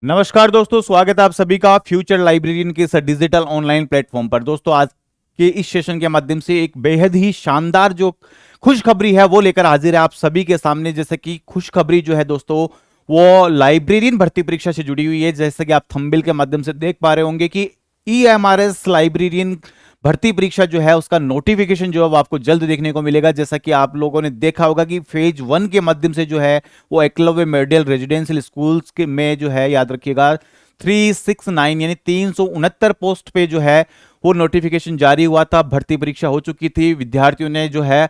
नमस्कार दोस्तों, स्वागत है आप सभी का फ्यूचर लाइब्रेरियन के इस डिजिटल ऑनलाइन प्लेटफॉर्म पर। दोस्तों, आज के इस सेशन के माध्यम से एक बेहद ही शानदार जो खुशखबरी है वो लेकर हाजिर है आप सभी के सामने। जैसे कि खुशखबरी जो है दोस्तों, वो लाइब्रेरियन भर्ती परीक्षा से जुड़ी हुई है। जैसे कि आप थंबनेल के माध्यम से देख पा रहे होंगे कि ईएमआरएस लाइब्रेरियन भर्ती परीक्षा जो है उसका नोटिफिकेशन जो है वो आपको जल्द देखने को मिलेगा। जैसा कि आप लोगों ने देखा होगा कि फेज 1 के माध्यम से जो है वो एकलव्य मॉडल रेजिडेंशियल स्कूल्स के में जो है, याद रखिएगा, 369 यानी 369 पोस्ट पे जो है वो नोटिफिकेशन जारी हुआ था। भर्ती परीक्षा हो चुकी थी, विद्यार्थियों ने जो है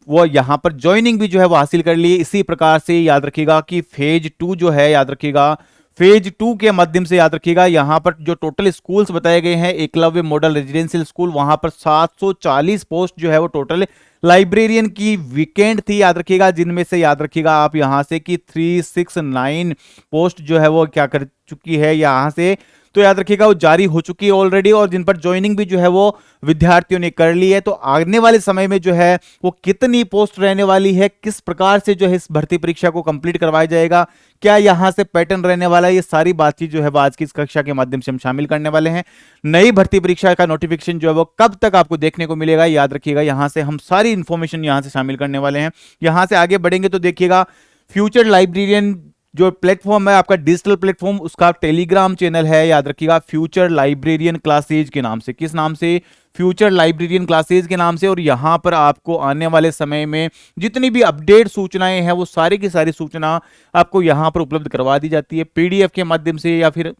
वो यहां पर ज्वाइनिंग भी जो है वो हासिल कर ली। इसी प्रकार से याद रखिएगा कि फेज 2 जो है, याद रखिएगा, फेज 2 के माध्यम से याद रखिएगा यहां पर जो टोटल स्कूल्स बताए गए हैं, एकलव्य मॉडल रेजिडेंशियल स्कूल, वहां पर 740 पोस्ट जो है वो टोटल लाइब्रेरियन की वीकेंड थी, याद रखिएगा। जिनमें से याद रखिएगा आप यहां से कि 369 पोस्ट जो है वो क्या कर चुकी है यहां से, तो याद रखिएगा वो जारी हो चुकी है ऑलरेडी, और जिन पर ज्वाइनिंग भी जो है वो विद्यार्थियों ने कर ली है। तो आने वाले समय में जो है वो कितनी पोस्ट रहने वाली है, किस प्रकार से जो है इस भर्ती परीक्षा को कंप्लीट करवाया जाएगा, क्या यहां से पैटर्न रहने वाला है, ये सारी बातचीत जो है वो आज की इस कक्षा के माध्यम से हम शामिल करने वाले हैं। नई भर्ती परीक्षा का नोटिफिकेशन जो है वो कब तक आपको देखने को मिलेगा, याद रखिएगा यहां से हम सारी इंफॉर्मेशन यहां से शामिल करने वाले हैं। यहां से आगे बढ़ेंगे तो देखिएगा, फ्यूचर लाइब्रेरियन जो प्लेटफॉर्म है आपका डिजिटल प्लेटफॉर्म, उसका टेलीग्राम चैनल है, याद रखिएगा, फ्यूचर लाइब्रेरियन क्लासेज के नाम से। किस नाम से? फ्यूचर लाइब्रेरियन क्लासेज के नाम से। और यहां पर आपको आने वाले समय में जितनी भी अपडेट सूचनाएं हैं वो सारी की सारी सूचना आपको यहां पर उपलब्ध करवा दी जाती है, पीडीएफ के माध्यम से या फिर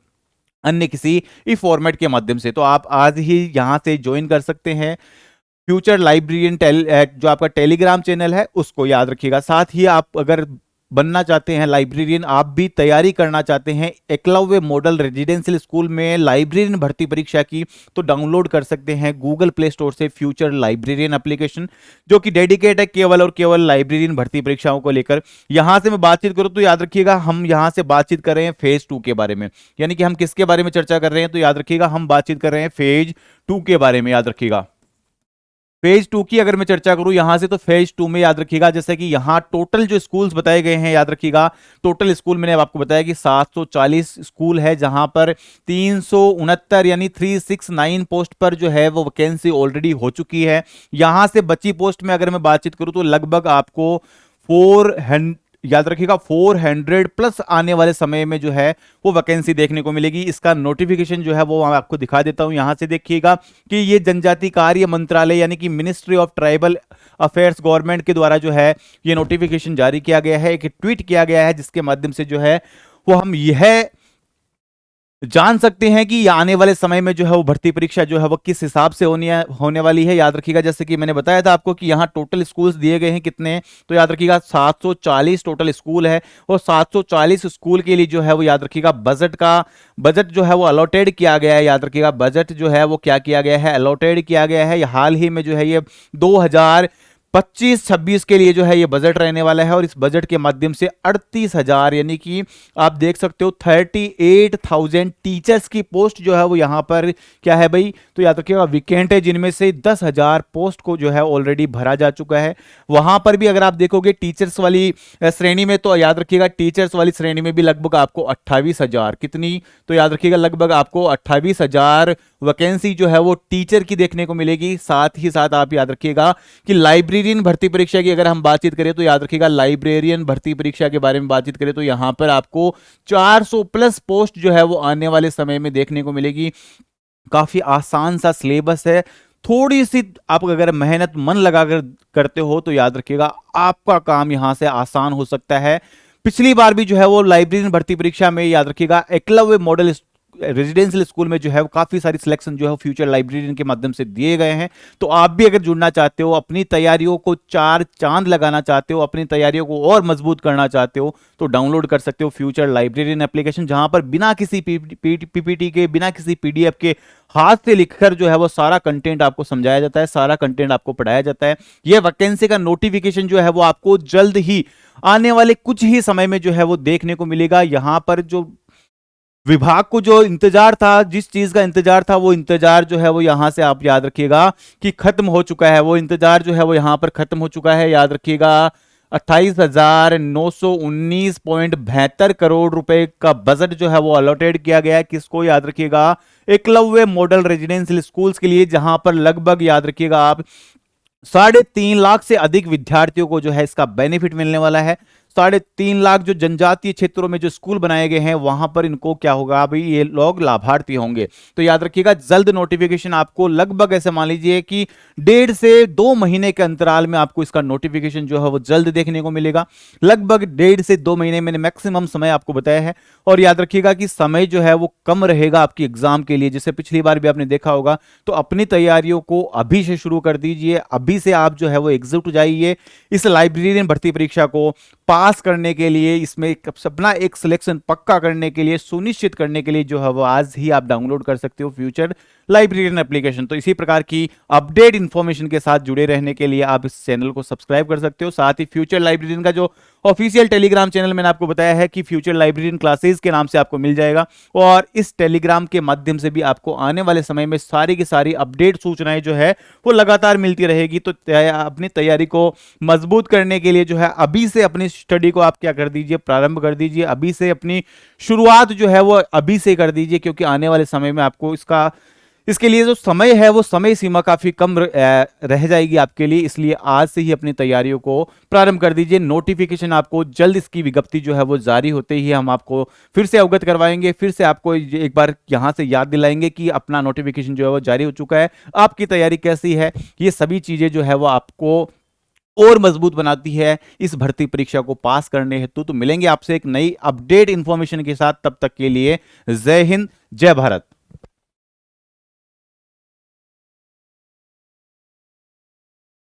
अन्य किसी ई फॉर्मेट के माध्यम से। तो आप आज ही यहां से ज्वाइन कर सकते हैं फ्यूचर लाइब्रेरियन जो आपका टेलीग्राम चैनल है उसको, याद रखिएगा। साथ ही आप अगर बनना चाहते हैं लाइब्रेरियन, आप भी तैयारी करना चाहते हैं एकलव्य मॉडल रेजिडेंशियल स्कूल में लाइब्रेरियन भर्ती परीक्षा की, तो डाउनलोड कर सकते हैं गूगल प्ले स्टोर से फ्यूचर लाइब्रेरियन एप्लीकेशन, जो कि डेडिकेट है केवल और केवल लाइब्रेरियन भर्ती परीक्षाओं को लेकर। यहां से मैं बातचीत करूं तो याद रखिएगा हम यहां से बातचीत कर रहे हैं फेज 2 के बारे में। यानी कि हम किसके बारे में चर्चा कर रहे हैं, तो याद रखिएगा हम बातचीत कर रहे हैं फेज 2 के बारे में। याद रखिएगा फेज 2 की अगर मैं चर्चा करूं यहां से, तो फेज 2 में याद रखिएगा जैसे कि यहां टोटल जो स्कूल्स बताए गए हैं, याद रखिएगा टोटल स्कूल मैंने आपको बताया कि 740 स्कूल है, जहां पर 369 यानी 369 पोस्ट पर जो है वो वैकेंसी ऑलरेडी हो चुकी है। यहां से बची पोस्ट में अगर मैं बातचीत करूं तो लगभग आपको 400, याद रखिएगा 400 प्लस आने वाले समय में जो है वो वैकेंसी देखने को मिलेगी। इसका नोटिफिकेशन जो है वो मैं आपको दिखा देता हूं। यहां से देखिएगा कि ये जनजाति कार्य मंत्रालय यानी कि ministry of tribal affairs government के द्वारा जो है ये नोटिफिकेशन जारी किया गया है, एक ट्वीट किया गया है, जिसके माध्यम से जो है वो हम यह जान सकते हैं कि आने वाले समय में जो है वो भर्ती परीक्षा जो है वो किस हिसाब से होने वाली है। याद रखिएगा जैसे कि मैंने बताया था आपको कि यहाँ टोटल स्कूल्स दिए गए हैं कितने, तो याद रखिएगा 740 टोटल स्कूल है, और 740 स्कूल के लिए जो है वो याद रखिएगा बजट जो है वो अलॉटेड किया गया है। याद रखिएगा बजट जो है वो क्या किया गया है, अलॉटेड किया गया है। हाल ही में जो है ये 2025-26 के लिए जो है ये बजट रहने वाला है, और इस बजट के माध्यम से 38,000 यानी कि आप देख सकते हो 38,000 टीचर्स की पोस्ट जो है वो यहाँ पर क्या है भाई, तो याद रखिएगा वीकेंट है, जिनमें से 10,000 पोस्ट को जो है ऑलरेडी भरा जा चुका है। वहां पर भी अगर आप देखोगे टीचर्स वाली श्रेणी में, तो याद रखिएगा टीचर्स वाली श्रेणी में भी लगभग आपको 28,000 कितनी, तो याद रखिएगा लगभग आपको 28,000 वैकेंसी जो है वो टीचर की देखने को मिलेगी। साथ ही साथ आप याद रखिएगा कि लाइब्रेरियन भर्ती परीक्षा की अगर हम बातचीत करें, तो याद रखिएगा लाइब्रेरियन भर्ती परीक्षा के बारे में बातचीत करें तो यहां पर आपको 400 प्लस पोस्ट जो है वो आने वाले समय में देखने को मिलेगी। काफी आसान सा सिलेबस है, थोड़ी सी आप अगर मेहनत मन लगाकर करते हो तो याद रखिएगा आपका काम यहां से आसान हो सकता है। पिछली बार भी जो है वो लाइब्रेरियन भर्ती परीक्षा में याद रखिएगा एकलव्य मॉडल रेजिडेंशियल स्कूल में जो है वो काफी सारी सिलेक्शन जो है फ्यूचर लाइब्रेरियन के माध्यम से दिए गए हैं। तो आप भी अगर जुड़ना चाहते हो, अपनी तैयारियों को चार चांद लगाना चाहते हो, अपनी तैयारियों को और मजबूत करना चाहते हो, तो डाउनलोड कर सकते हो फ्यूचर लाइब्रेरियन एप्लीकेशन, जहां पर बिना किसी पीपीटी के, बिना किसी पीडीएफ के, हाथ से लिखकर जो है वो सारा कंटेंट आपको समझाया जाता है, सारा कंटेंट आपको पढ़ाया जाता है। यह वैकेंसी का नोटिफिकेशन जो है वो आपको जल्द ही आने वाले कुछ ही समय में जो है वो देखने को मिलेगा। यहां पर जो विभाग को जो इंतजार था, जिस चीज का इंतजार था, वो इंतजार जो है वो यहां से आप याद रखिएगा कि खत्म हो चुका है। वो इंतजार जो है वो यहां पर खत्म हो चुका है। याद रखिएगा 28,919.72 करोड़ रुपए का बजट जो है वो अलॉटेड किया गया है। किसको? याद रखिएगा, एकलव्य मॉडल रेजिडेंशियल स्कूल्स के लिए, जहां पर लगभग याद रखिएगा आप 3.5 लाख से अधिक विद्यार्थियों को जो है इसका बेनिफिट मिलने वाला है। 3.5 लाख जो जनजातीय क्षेत्रों में जो स्कूल बनाए गए हैं वहां पर इनको क्या होगा, अभी ये लोग लाभार्थी होंगे। तो याद रखिएगा, जल्द नोटिफिकेशन आपको, लगभग ऐसे मान लीजिए कि 1.5 से 2 महीने के अंतराल में आपको इसका नोटिफिकेशन जो है वो जल्द देखने को मिलेगा। लगभग 1.5 से 2 महीने मैंने मैक्सिमम समय आपको बताया है। और याद रखिएगा कि समय जो है वो कम रहेगा आपकी एग्जाम के लिए, जैसे पिछली बार भी आपने देखा होगा। तो अपनी तैयारियों को अभी से शुरू कर दीजिए, अभी से आप जो है वो एग्जिट हो जाइए इस लाइब्रेरियन भर्ती परीक्षा को पास करने के लिए, इसमें अपना एक सिलेक्शन पक्का करने के लिए, सुनिश्चित करने के लिए जो है वो आज ही आप डाउनलोड कर सकते हो फ्यूचर लाइब्रेरियन एप्लीकेशन। तो इसी प्रकार की अपडेट इंफॉर्मेशन के साथ जुड़े रहने के लिए आप इस चैनल को सब्सक्राइब कर सकते हो। साथ ही फ्यूचर लाइब्रेरियन का जो ऑफिशियल टेलीग्राम चैनल मैंने आपको बताया है कि फ्यूचर लाइब्रेरियन क्लासेस के नाम से आपको मिल जाएगा, और इस टेलीग्राम के माध्यम से भी आपको आने वाले समय में सारी की सारी अपडेट सूचनाएं जो है वो लगातार मिलती रहेगी। तो अपनी तैयारी को मजबूत करने के लिए जो है अभी से अपनी स्टडी को आप क्या कर दीजिए, प्रारंभ कर दीजिए। अभी से अपनी शुरुआत जो है वो अभी से कर दीजिए, क्योंकि आने वाले समय में आपको इसके लिए जो समय है वो समय सीमा काफी कम रह जाएगी आपके लिए। इसलिए आज से ही अपनी तैयारियों को प्रारंभ कर दीजिए। नोटिफिकेशन आपको जल्द, इसकी विज्ञप्ति जो है वो जारी होते ही हम आपको फिर से अवगत करवाएंगे, फिर से आपको एक बार यहां से याद दिलाएंगे कि अपना नोटिफिकेशन जो है वो जारी हो चुका है, आपकी तैयारी कैसी है। ये सभी चीजें जो है वो आपको और मजबूत बनाती है इस भर्ती परीक्षा को पास करने हेतु। तो मिलेंगे आपसे एक नई अपडेट इंफॉर्मेशन के साथ, तब तक के लिए जय हिंद, जय भारत।